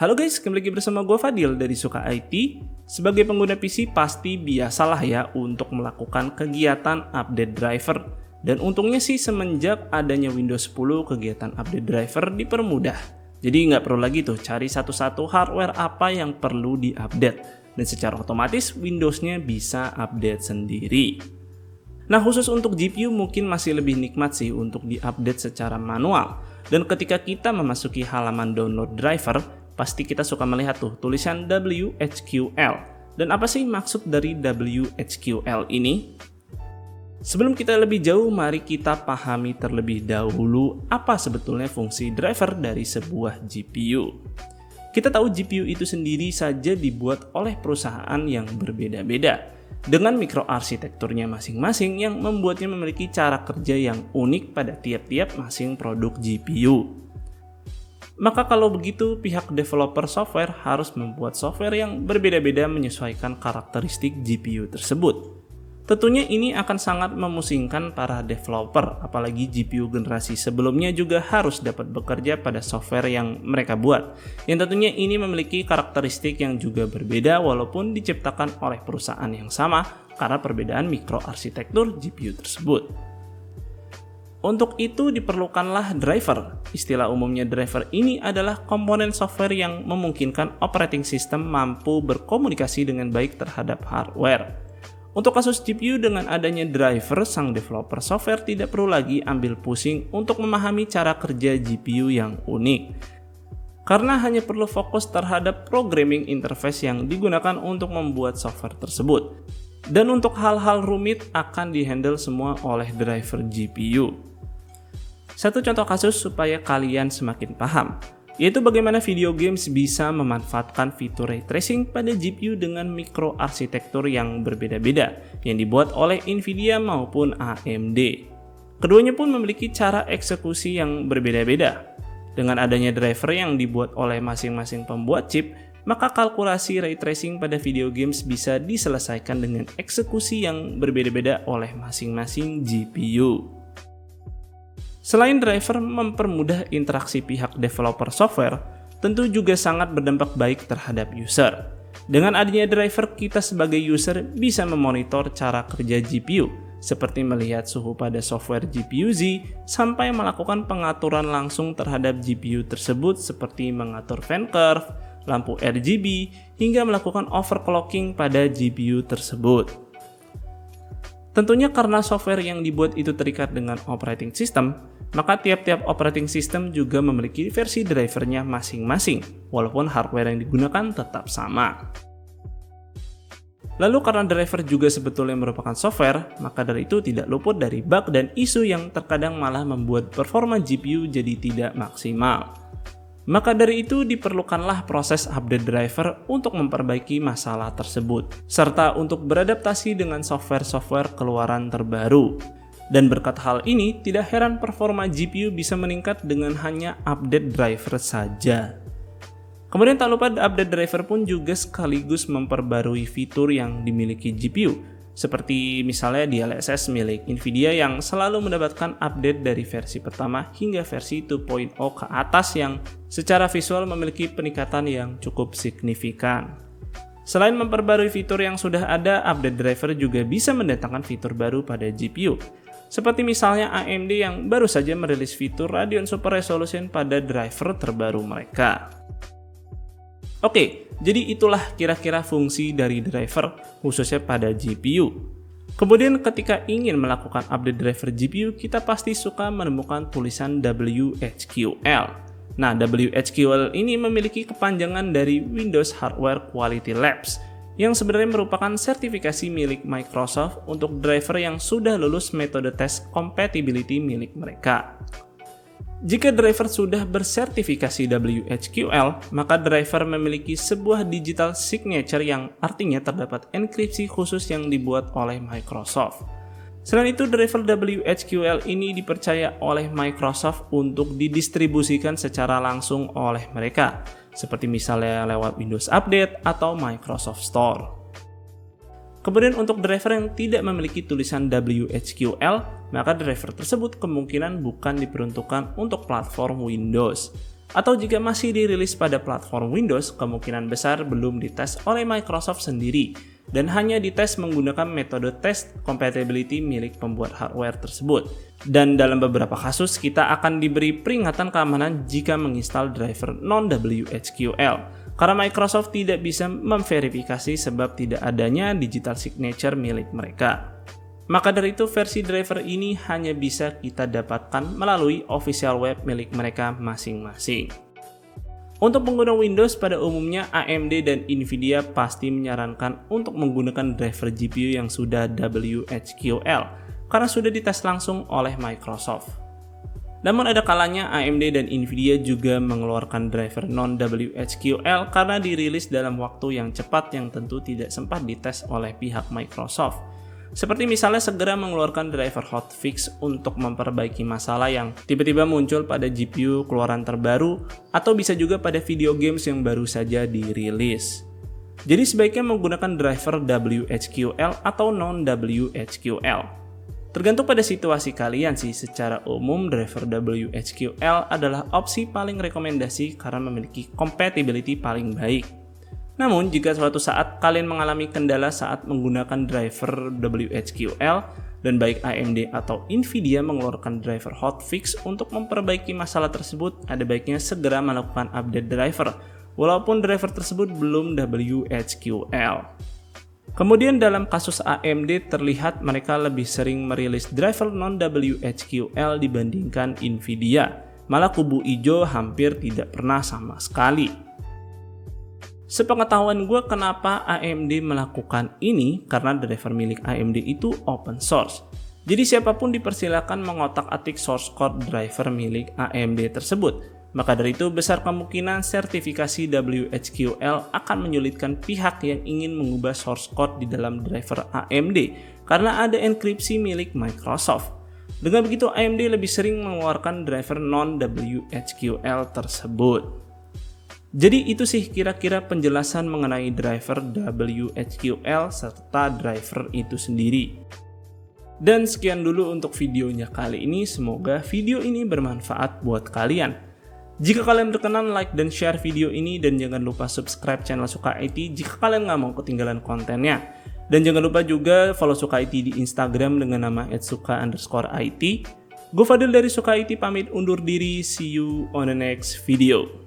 Halo guys, kembali lagi bersama gue Fadil dari Suka IT. Sebagai pengguna PC pasti biasalah ya untuk melakukan kegiatan update driver. Dan untungnya sih semenjak adanya Windows 10 kegiatan update driver dipermudah. Jadi nggak perlu lagi tuh cari satu-satu hardware apa yang perlu diupdate. Dan secara otomatis Windows-nya bisa update sendiri. Nah khusus untuk GPU mungkin masih lebih nikmat sih untuk diupdate secara manual. Dan ketika kita memasuki halaman download driver, pasti kita suka melihat tuh tulisan WHQL. Dan apa sih maksud dari WHQL ini? Sebelum kita lebih jauh, mari kita pahami terlebih dahulu apa sebetulnya fungsi driver dari sebuah GPU. Kita tahu GPU itu sendiri saja dibuat oleh perusahaan yang berbeda-beda, dengan mikroarsitekturnya masing-masing yang membuatnya memiliki cara kerja yang unik pada tiap-tiap masing produk GPU. Maka kalau begitu, pihak developer software harus membuat software yang berbeda-beda menyesuaikan karakteristik GPU tersebut. Tentunya ini akan sangat memusingkan para developer, apalagi GPU generasi sebelumnya juga harus dapat bekerja pada software yang mereka buat. Yang tentunya ini memiliki karakteristik yang juga berbeda walaupun diciptakan oleh perusahaan yang sama karena perbedaan mikroarsitektur GPU tersebut. Untuk itu diperlukanlah driver. Istilah umumnya driver ini adalah komponen software yang memungkinkan operating system mampu berkomunikasi dengan baik terhadap hardware. Untuk kasus GPU dengan adanya driver, sang developer software tidak perlu lagi ambil pusing untuk memahami cara kerja GPU yang unik. Karena hanya perlu fokus terhadap programming interface yang digunakan untuk membuat software tersebut. Dan untuk hal-hal rumit akan dihandle semua oleh driver GPU. Satu contoh kasus supaya kalian semakin paham, yaitu bagaimana video games bisa memanfaatkan fitur ray tracing pada GPU dengan mikroarsitektur yang berbeda-beda yang dibuat oleh Nvidia maupun AMD. Keduanya pun memiliki cara eksekusi yang berbeda-beda. Dengan adanya driver yang dibuat oleh masing-masing pembuat chip, maka kalkulasi ray tracing pada video games bisa diselesaikan dengan eksekusi yang berbeda-beda oleh masing-masing GPU. Selain driver mempermudah interaksi pihak developer software, tentu juga sangat berdampak baik terhadap user. Dengan adanya driver, kita sebagai user bisa memonitor cara kerja GPU, seperti melihat suhu pada software GPU-Z, sampai melakukan pengaturan langsung terhadap GPU tersebut seperti mengatur fan curve, lampu RGB, hingga melakukan overclocking pada GPU tersebut. Tentunya karena software yang dibuat itu terikat dengan operating system, maka tiap-tiap operating system juga memiliki versi drivernya masing-masing, walaupun hardware yang digunakan tetap sama. Lalu karena driver juga sebetulnya merupakan software, maka dari itu tidak luput dari bug dan isu yang terkadang malah membuat performa GPU jadi tidak maksimal. Maka dari itu diperlukanlah proses update driver untuk memperbaiki masalah tersebut, serta untuk beradaptasi dengan software-software keluaran terbaru. Dan berkat hal ini, tidak heran performa GPU bisa meningkat dengan hanya update driver saja. Kemudian tak lupa update driver pun juga sekaligus memperbarui fitur yang dimiliki GPU, seperti misalnya DLSS milik Nvidia yang selalu mendapatkan update dari versi pertama hingga versi 2.0 ke atas yang secara visual memiliki peningkatan yang cukup signifikan. Selain memperbarui fitur yang sudah ada, update driver juga bisa mendatangkan fitur baru pada GPU. Seperti misalnya AMD yang baru saja merilis fitur Radeon Super Resolution pada driver terbaru mereka. Oke, jadi itulah kira-kira fungsi dari driver khususnya pada GPU. Kemudian ketika ingin melakukan update driver GPU, kita pasti suka menemukan tulisan WHQL. Nah, WHQL ini memiliki kepanjangan dari Windows Hardware Quality Labs, yang sebenarnya merupakan sertifikasi milik Microsoft untuk driver yang sudah lulus metode tes compatibility milik mereka. Jika driver sudah bersertifikasi WHQL, maka driver memiliki sebuah digital signature yang artinya terdapat enkripsi khusus yang dibuat oleh Microsoft. Selain itu, driver WHQL ini dipercaya oleh Microsoft untuk didistribusikan secara langsung oleh mereka, seperti misalnya lewat Windows Update atau Microsoft Store. Kemudian untuk driver yang tidak memiliki tulisan WHQL, maka driver tersebut kemungkinan bukan diperuntukkan untuk platform Windows. Atau jika masih dirilis pada platform Windows, kemungkinan besar belum dites oleh Microsoft sendiri dan hanya dites menggunakan metode test compatibility milik pembuat hardware tersebut. Dan dalam beberapa kasus, kita akan diberi peringatan keamanan jika menginstal driver non-WHQL, karena Microsoft tidak bisa memverifikasi sebab tidak adanya digital signature milik mereka. Maka dari itu versi driver ini hanya bisa kita dapatkan melalui official web milik mereka masing-masing. Untuk pengguna Windows pada umumnya AMD dan Nvidia pasti menyarankan untuk menggunakan driver GPU yang sudah WHQL karena sudah dites langsung oleh Microsoft. Namun ada kalanya AMD dan Nvidia juga mengeluarkan driver non-WHQL karena dirilis dalam waktu yang cepat yang tentu tidak sempat dites oleh pihak Microsoft. Seperti misalnya segera mengeluarkan driver hotfix untuk memperbaiki masalah yang tiba-tiba muncul pada GPU keluaran terbaru atau bisa juga pada video games yang baru saja dirilis. Jadi sebaiknya menggunakan driver WHQL atau non-WHQL. Tergantung pada situasi kalian sih, secara umum driver WHQL adalah opsi paling rekomendasi karena memiliki compatibility paling baik. Namun, jika suatu saat kalian mengalami kendala saat menggunakan driver WHQL dan baik AMD atau Nvidia mengeluarkan driver hotfix untuk memperbaiki masalah tersebut, ada baiknya segera melakukan update driver, walaupun driver tersebut belum WHQL. Kemudian dalam kasus AMD terlihat mereka lebih sering merilis driver non-WHQL dibandingkan Nvidia, malah kubu hijau hampir tidak pernah sama sekali. Sepengetahuan gue kenapa AMD melakukan ini karena driver milik AMD itu open source. Jadi siapapun dipersilakan mengotak-atik source code driver milik AMD tersebut. Maka dari itu besar kemungkinan sertifikasi WHQL akan menyulitkan pihak yang ingin mengubah source code di dalam driver AMD karena ada enkripsi milik Microsoft. Dengan begitu AMD lebih sering mengeluarkan driver non-WHQL tersebut. Jadi itu sih kira-kira penjelasan mengenai driver WHQL serta driver itu sendiri. Dan sekian dulu untuk videonya kali ini, semoga video ini bermanfaat buat kalian. Jika kalian berkenan, like dan share video ini dan jangan lupa subscribe channel Suka IT jika kalian nggak mau ketinggalan kontennya. Dan jangan lupa juga follow Suka IT di Instagram dengan nama @suka_it. Gue Fadil dari Suka IT pamit undur diri, see you on the next video.